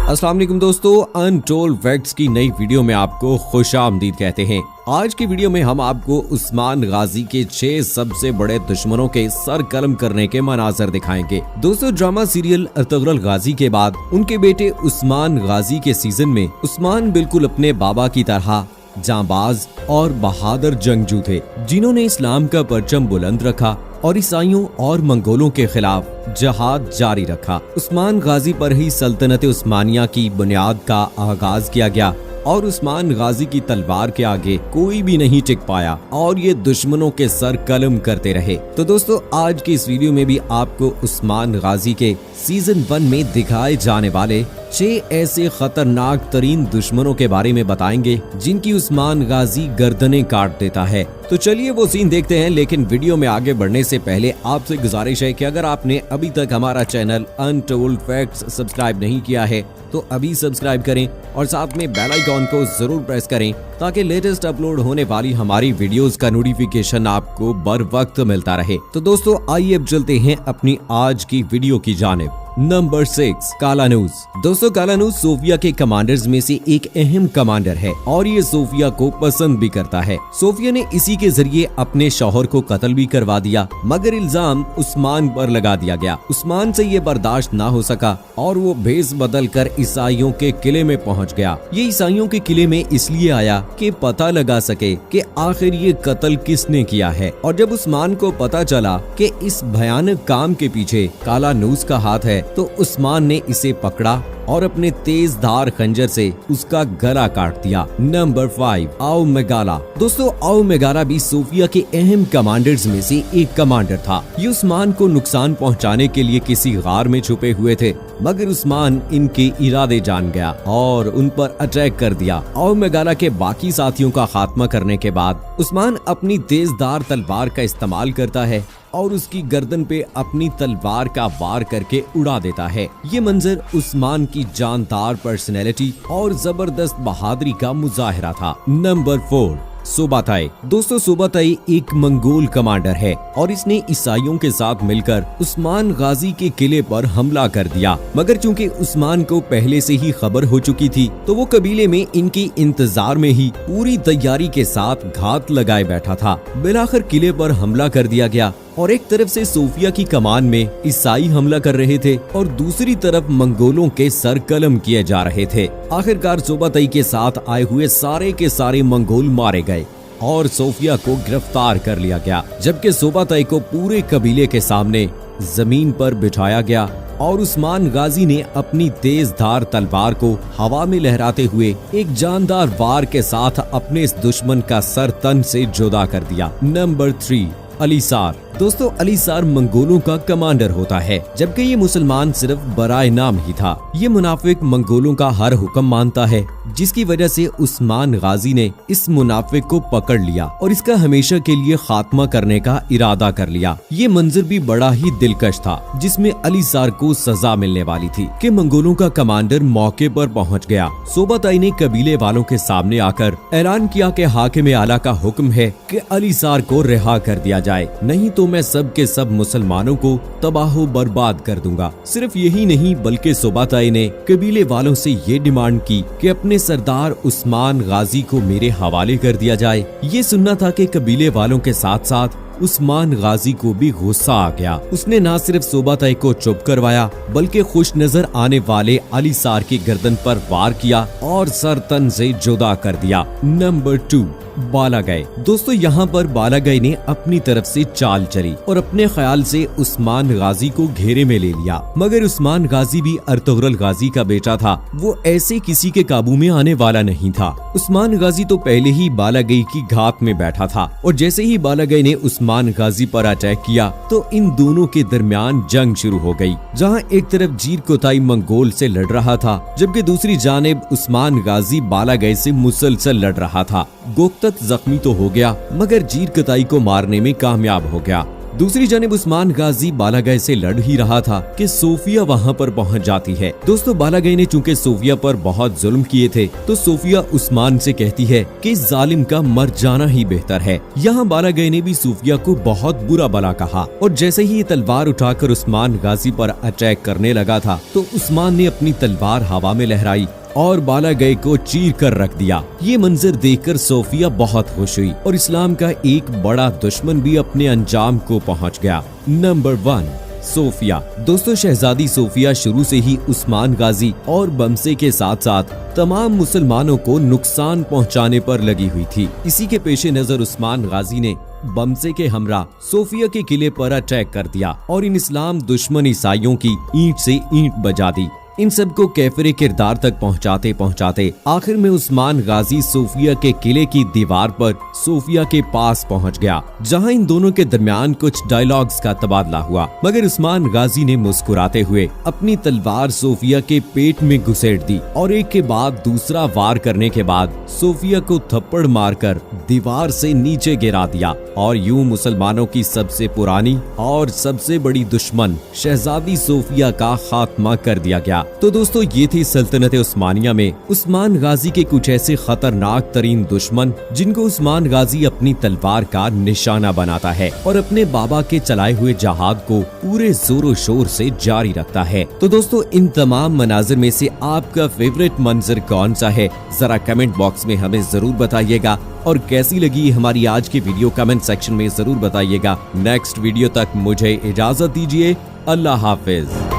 अस्सलाम वालेकुम दोस्तों, अनटोल्ड फैक्ट्स की नई वीडियो में आपको खुशामदीद कहते हैं। आज की वीडियो में हम आपको उस्मान गाजी के 6 सबसे बड़े दुश्मनों के सर कलम करने के मनाजर दिखाएंगे। दोस्तों, ड्रामा सीरियल अर्तुगरुल गाजी के बाद उनके बेटे उस्मान गाजी के सीजन में उस्मान बिल्कुल अपने बाबा की तरह जांबाज और बहादुर जंगजू थे, जिन्होंने इस्लाम का परचम बुलंद रखा और ईसाइयों और मंगोलों के खिलाफ जहाद जारी रखा। उस्मान गाजी पर ही सल्तनत उस्मानिया की बुनियाद का आगाज किया गया और उस्मान गाजी की तलवार के आगे कोई भी नहीं टिक पाया और ये दुश्मनों के सर कलम करते रहे। तो दोस्तों, आज की इस वीडियो में भी आपको उस्मान गाजी के सीजन 1 में दिखाए जाने वाले 6 ऐसे खतरनाक तरीन दुश्मनों के बारे में बताएंगे जिनकी उस्मान गाजी गर्दनें काट देता है। तो चलिए वो सीन देखते हैं, लेकिन वीडियो में आगे बढ़ने से पहले आपसे गुजारिश है कि अगर आपने अभी तक हमारा चैनल अनटोल्ड फैक्ट्स सब्सक्राइब नहीं किया है तो अभी सब्सक्राइब करें और साथ में बेल आइकॉन को जरूर प्रेस करें ताकि लेटेस्ट अपलोड होने वाली हमारी वीडियोस का नोटिफिकेशन आपको बर वक्त मिलता रहे। तो दोस्तों, आइए अब चलते हैं अपनी आज की वीडियो की जानिब। नंबर 6, कालानूस। दोस्तों, कालानूस सोफिया के कमांडर्स में से एक अहम कमांडर है और ये सोफिया को पसंद भी करता है। सोफिया ने इसी के जरिए अपने शौहर को कत्ल भी करवा दिया, मगर इल्जाम उस्मान पर लगा दिया गया। उस्मान से ये बर्दाश्त ना हो सका और वो भेस बदल कर ईसाइयों के किले में पहुंच गया। ये ईसाइयों के किले में इसलिए आया कि पता लगा सके कि आखिर ये कत्ल किसने किया है। और जब उस्मान को पता चला कि इस भयानक काम के पीछे कालानूस का हाथ है तो उस्मान ने इसे पकड़ा और अपने तेज धार खंजर से उसका गला काट दिया। नंबर 5, आओ मेगाला। दोस्तों, आओ मेगाला भी सोफिया के अहम कमांडर्स में से एक कमांडर था। ये उस्मान को नुकसान पहुंचाने के लिए किसी गार में छुपे हुए थे, मगर उस्मान इनके इरादे जान गया और उन पर अटैक कर दिया। आओ मेगाला के बाकी साथियों का खात्मा करने के बाद उस्मान अपनी तेज धार तलवार का इस्तेमाल करता है और उसकी गर्दन पे अपनी तलवार का वार करके उड़ा देता है। ये मंजर उस्मान की जानदार पर्सनैलिटी और जबरदस्त बहादुरी का मुजाहिरा था। नंबर 4, सुबाताई। दोस्तों, सुबाताई एक मंगोल कमांडर है और इसने ईसाइयों के साथ मिलकर उस्मान गाजी के किले पर हमला कर दिया, मगर चूंकि उस्मान को पहले से ही खबर हो चुकी थी तो वो कबीले में इनकी इंतजार में ही पूरी तैयारी के साथ घात लगाए बैठा था। बिलाखिर किले पर हमला कर दिया गया और एक तरफ से सोफिया की कमान में ईसाई हमला कर रहे थे और दूसरी तरफ मंगोलों के सर कलम किए जा रहे थे। आखिरकार सुबाताई के साथ आए हुए सारे के सारे मंगोल मारे गए और सोफिया को गिरफ्तार कर लिया गया, जबकि सुबाताई को पूरे कबीले के सामने जमीन पर बिठाया गया और उस्मान गाजी ने अपनी तेज धार तलवार को हवा में लहराते हुए एक जानदार वार के साथ अपने इस दुश्मन का सर तन से जुदा कर दिया। नंबर 3, अलीसार। दोस्तों, अलीसार मंगोलों का कमांडर होता है, जबकि ये मुसलमान सिर्फ बराए नाम ही था। ये मुनाफिक मंगोलों का हर हुक्म मानता है, जिसकी वजह से उस्मान गाजी ने इस मुनाफिक को पकड़ लिया और इसका हमेशा के लिए खात्मा करने का इरादा कर लिया। ये मंजर भी बड़ा ही दिलकश था, जिसमें अलीसार को सजा मिलने वाली थी कि मंगोलों का कमांडर मौके पर पहुंच गया। सुबाताई ने कबीले वालों के सामने आकर ऐलान किया कि हाकिम आला का हुक्म है कि अलीसार को रिहा कर दिया जाए, नहीं तो मैं सब के सब मुसलमानों को तबाह बर्बाद कर दूंगा। सिर्फ यही नहीं, बल्कि सुबाताई ने कबीले वालों से ये डिमांड की कि अपने सरदार उस्मान गाजी को मेरे हवाले कर दिया जाए। ये सुनना था कि कबीले वालों के साथ साथ उस्मान गाजी को भी गुस्सा आ गया। उसने न सिर्फ सुबाताई को चुप करवाया, बल्कि खुश नजर आने वाले अलीसार की गर्दन पर वार किया और सर तन से जुदा कर दिया। नंबर 2, बालागाई। दोस्तों, यहाँ पर बालागाई ने अपनी तरफ से चाल चली और अपने ख्याल से उस्मान गाजी को घेरे में ले लिया, मगर उस्मान गाजी भी अर्तुगरुल गाजी का बेटा था। वो ऐसे किसी के काबू में आने वाला नहीं था। उस्मान गाजी तो पहले ही बालागाई की घात में बैठा था और जैसे ही बालागाई ने उस्मान गाजी पर अटैक किया तो इन दोनों के दरमियान जंग शुरू हो गई, जहाँ एक तरफ जीर कोताई मंगोल से लड़ रहा था, जबकि दूसरी जानिब उस्मान गाजी बालागाई से मुसलसल लड़ रहा था। गोक्तत जख्मी तो हो गया, मगर जीर कोताई को मारने में कामयाब हो गया। दूसरी जानिब उस्मान गाजी बालागाय से लड़ ही रहा था कि सोफिया वहां पर पहुंच जाती है। दोस्तों बालागाय ने चूंकि सोफिया पर बहुत जुल्म किए थे तो सोफिया उस्मान से कहती है कि जालिम का मर जाना ही बेहतर है। यहाँ बालागाय ने भी सोफिया को बहुत बुरा भला कहा और जैसे ही ये तलवार उठाकर उस्मान गाजी पर अटैक करने लगा था तो उस्मान ने अपनी तलवार हवा में लहराई और बालागाय को चीर कर रख दिया। ये मंजर देखकर सोफिया बहुत खुश हुई और इस्लाम का एक बड़ा दुश्मन भी अपने अंजाम को पहुंच गया। Number 1, Sofia. दोस्तों शहजादी सोफिया शुरू से ही उस्मान गाजी और बमसे के साथ साथ तमाम मुसलमानों को नुकसान पहुंचाने पर लगी हुई थी। इसी के पेश नजर उस्मान गाजी ने बमसे के हमरा सोफिया के किले पर अटैक कर दिया और इन इस्लाम दुश्मन ईसाइयों की ईंट से ईंट बजा दी। इन सबको कैफरे किरदार तक पहुंचाते पहुंचाते आखिर में उस्मान गाजी सोफिया के किले की दीवार पर सोफिया के पास पहुंच गया, जहां इन दोनों के दरमियान कुछ डायलॉग्स का तबादला हुआ। मगर उस्मान गाजी ने मुस्कुराते हुए अपनी तलवार सोफिया के पेट में घुसेड़ दी और एक के बाद दूसरा वार करने के बाद सोफिया को थप्पड़ मारकर दीवार से नीचे गिरा दिया और यूं मुसलमानों की सबसे पुरानी और सबसे बड़ी दुश्मन शहजादी सोफिया का खात्मा कर दिया गया। तो दोस्तों ये थी सल्तनत उस्मानिया में उस्मान गाजी के कुछ ऐसे खतरनाक तरीन दुश्मन जिनको उस्मान गाजी अपनी तलवार का निशाना बनाता है और अपने बाबा के चलाए हुए जहाद को पूरे जोरों शोर से जारी रखता है। तो दोस्तों इन तमाम मनाजिर में से आपका फेवरेट मंजर कौन सा है, जरा कमेंट बॉक्स में हमें जरूर बताइएगा और कैसी लगी हमारी आज की वीडियो कमेंट सेक्शन में जरूर बताइएगा। नेक्स्ट वीडियो तक मुझे इजाजत दीजिए। अल्लाह हाफिज।